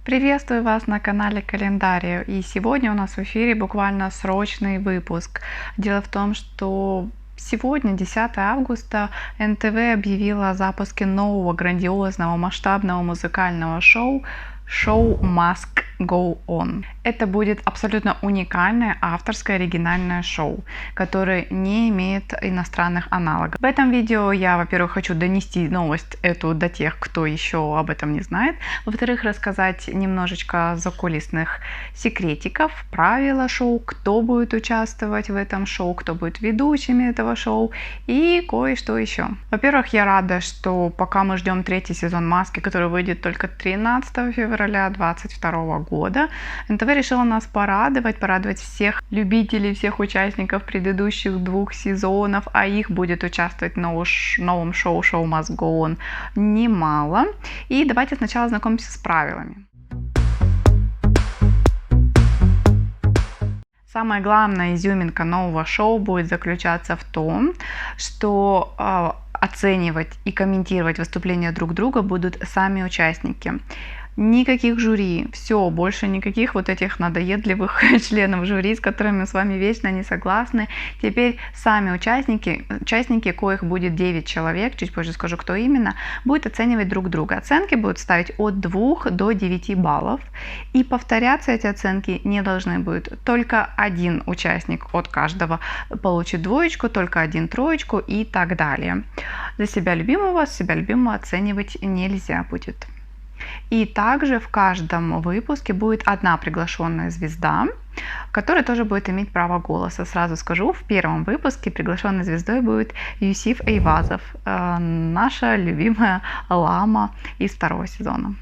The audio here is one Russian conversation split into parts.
Приветствую вас на канале Календарию. И сегодня у нас в эфире буквально срочный выпуск. Дело в том, что сегодня, 10 августа, НТВ объявила о запуске нового грандиозного масштабного музыкального шоу Must Go On. Это будет абсолютно уникальное авторское оригинальное шоу, которое не имеет иностранных аналогов. В этом видео я, во-первых, хочу донести новость эту до тех, кто еще об этом не знает. Во-вторых, рассказать немножечко закулисных секретиков, правила шоу, кто будет участвовать в этом шоу, кто будет ведущими этого шоу и кое-что еще. Во-первых, я рада, что пока мы ждем третий сезон «Маски», который выйдет только 13 февраля 2022 года, НТВ решила нас порадовать всех любителей, всех участников предыдущих 2 сезонов, а их будет участвовать в новом шоу Must Go On немало. И давайте сначала знакомимся с правилами. Самая главная изюминка нового шоу будет заключаться в том, что оценивать и комментировать выступления друг друга будут сами участники. Никаких жюри, все, больше никаких вот этих надоедливых членов жюри, с которыми мы с вами вечно не согласны. Теперь сами участники, коих будет 9 человек, чуть позже скажу, кто именно, будут оценивать друг друга. Оценки будут ставить от 2 до 9 баллов, и повторяться эти оценки не должны будут. Только один участник от каждого получит 2, только один 3 и так далее. За себя любимого оценивать нельзя будет. И также в каждом выпуске будет одна приглашенная звезда, которая тоже будет иметь право голоса. Сразу скажу, в первом выпуске приглашенной звездой будет Юсиф Эйвазов, наша любимая лама из 2 сезона.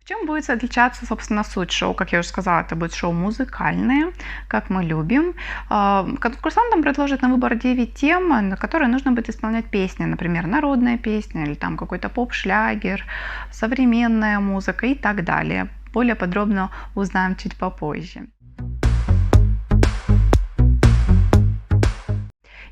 Чем будет отличаться, собственно, суть шоу? Как я уже сказала, это будет шоу музыкальное, как мы любим. Конкурсантам предложат на выбор 9 тем, на которые нужно будет исполнять песни, например, народная песня или там какой-то поп-шлягер, современная музыка и так далее. Более подробно узнаем чуть попозже.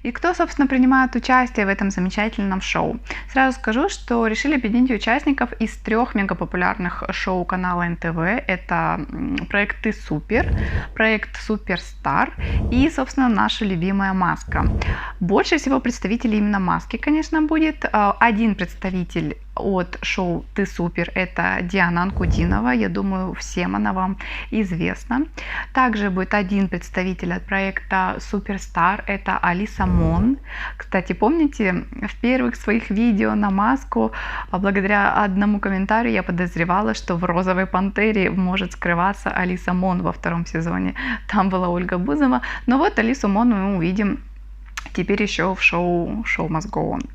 И кто, собственно, принимает участие в этом замечательном шоу? Сразу скажу, что решили объединить участников из 3 мегапопулярных шоу канала НТВ. Это проект «Ты супер», проект «Суперстар» и, собственно, наша любимая «Маска». Больше всего представителей именно «Маски», конечно, будет. Один представитель от шоу «Ты супер» — это Диана Анкудинова. Я думаю, всем она вам известна. Также будет один представитель от проекта «Суперстар» — это Алиса Мон. Кстати, помните, в первых своих видео на Маску, благодаря одному комментарию, я подозревала, что в «Розовой пантере» может скрываться Алиса Мон во 2 сезоне. Там была Ольга Бузова. Но вот Алису Мон мы увидим теперь еще в шоу Must Go On.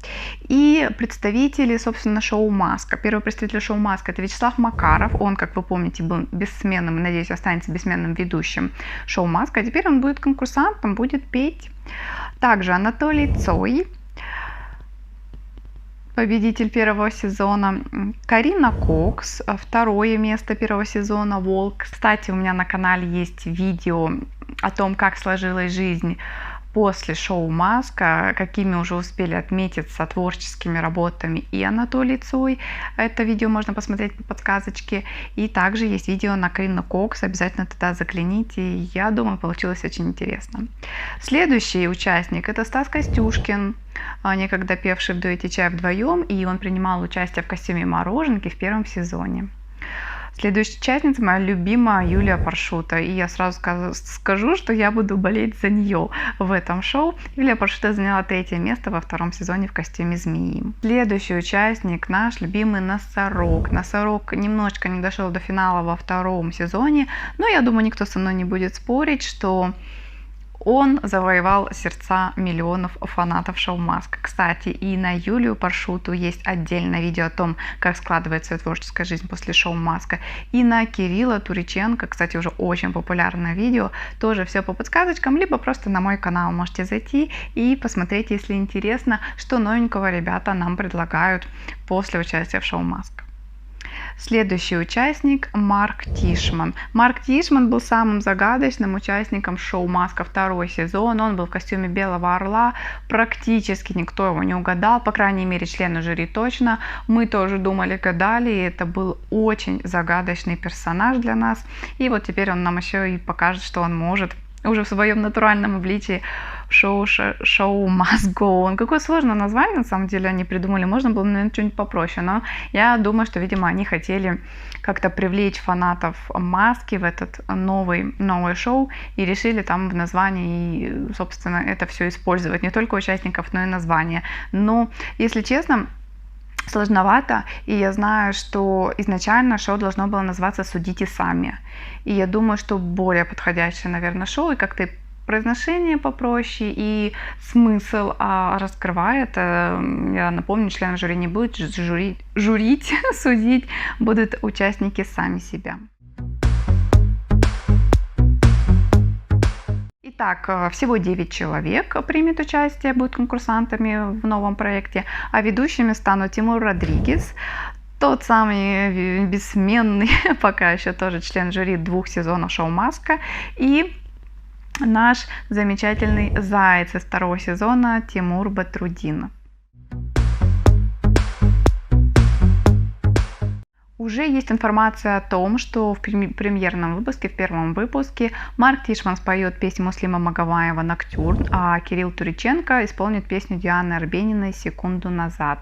И представители, собственно, шоу «Маска». Первый представитель шоу «Маска» — это Вячеслав Макаров. Он, как вы помните, был бессменным, надеюсь, останется бессменным ведущим шоу «Маска». А теперь он будет конкурсантом, будет петь. Также Анатолий Цой, победитель 1 сезона, Карина Кокс, 2 место 1 сезона, Волк. Кстати, у меня на канале есть видео о том, как сложилась жизнь после шоу «Маска», какими уже успели отметиться творческими работами и Анатолий Цой. Это видео можно посмотреть по подсказочке. И также есть видео на Карину Кокс. Обязательно туда загляните. Я думаю, получилось очень интересно. Следующий участник — это Стас Костюшкин, некогда певший в дуэте «Чай вдвоем», и он принимал участие в костюме Мороженки в 1 сезоне. Следующая участница — моя любимая Юлия Паршута. И я сразу скажу, что я буду болеть за нее в этом шоу. Юлия Паршута заняла 3 место во 2 сезоне в костюме змеи. Следующий участник — наш любимый Носорог. Носорог немножечко не дошел до финала во 2 сезоне, но я думаю, никто со мной не будет спорить, что он завоевал сердца миллионов фанатов шоу «Маска». Кстати, и на Юлию Паршуту есть отдельное видео о том, как складывается ее творческая жизнь после шоу «Маска». И на Кирилла Туриченко, кстати, уже очень популярное видео, тоже все по подсказочкам, либо просто на мой канал можете зайти и посмотреть, если интересно, что новенького ребята нам предлагают после участия в шоу «Маска». Следующий участник Марк Тишман. Марк Тишман был самым загадочным участником шоу «Маска» второй сезон. Он был в костюме белого орла. Практически никто его не угадал, по крайней мере члены жюри точно. Мы тоже думали, гадали, и это был очень загадочный персонаж для нас. И вот теперь он нам еще и покажет, что он может уже в своем натуральном обличии шоу Must Go On. Какое сложное название, на самом деле, они придумали. Можно было, наверное, что-нибудь попроще, но я думаю, что, видимо, они хотели как-то привлечь фанатов Маски в этот новое шоу и решили там в названии, собственно, это все использовать. Не только участников, но и название. Но, если честно, сложновато, и я знаю, что изначально шоу должно было называться «Судите сами». И я думаю, что более подходящее, наверное, шоу, и как-то произношение попроще, и смысл раскрывает. Я напомню, члены жюри не будут журить, судить будут участники сами себя. Итак, всего 9 человек примет участие, будут конкурсантами в новом проекте, а ведущими станут Тимур Родригес, тот самый бессменный, пока еще тоже член жюри 2 сезонов шоу «Маска», и наш замечательный заяц из 2 сезона Тимур Батрудин. Уже есть информация о том, что в премьерном выпуске, в первом выпуске, Марк Тишман споет песню Муслима Магомаева «Ноктюрн», а Кирилл Туриченко исполнит песню Дианы Арбениной «Секунду назад».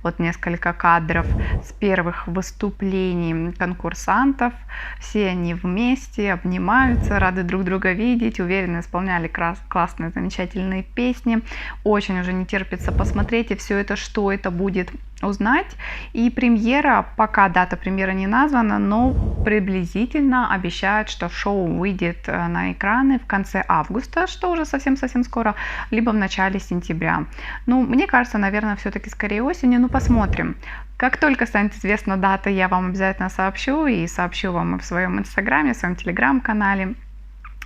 Вот несколько кадров с первых выступлений конкурсантов. Все они вместе обнимаются, рады друг друга видеть, уверенно исполняли классные, замечательные песни. Очень уже не терпится посмотреть и все это, что это будет, узнать. И премьера, пока дата премьеры не названа, но приблизительно обещают, что шоу выйдет на экраны в конце августа, что уже совсем-совсем скоро, либо в начале сентября. Ну, мне кажется, наверное, все-таки скорее осенью, ну посмотрим. Как только станет известна дата, я вам обязательно сообщу, и сообщу вам в своем инстаграме, в своем телеграм-канале.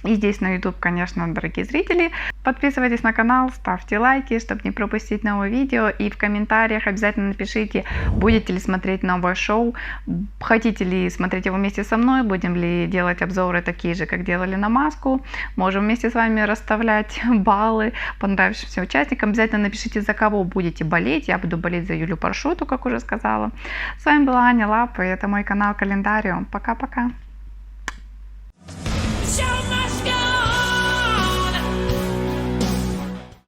И здесь на YouTube, конечно, дорогие зрители. Подписывайтесь на канал, ставьте лайки, чтобы не пропустить новые видео. И в комментариях обязательно напишите, будете ли смотреть новое шоу, хотите ли смотреть его вместе со мной, будем ли делать обзоры такие же, как делали на Маску. Можем вместе с вами расставлять баллы понравившимся участникам. Обязательно напишите, за кого будете болеть. Я буду болеть за Юлю Паршуту, как уже сказала. С вами была Аня Лап, и это мой канал Календариум. Пока-пока.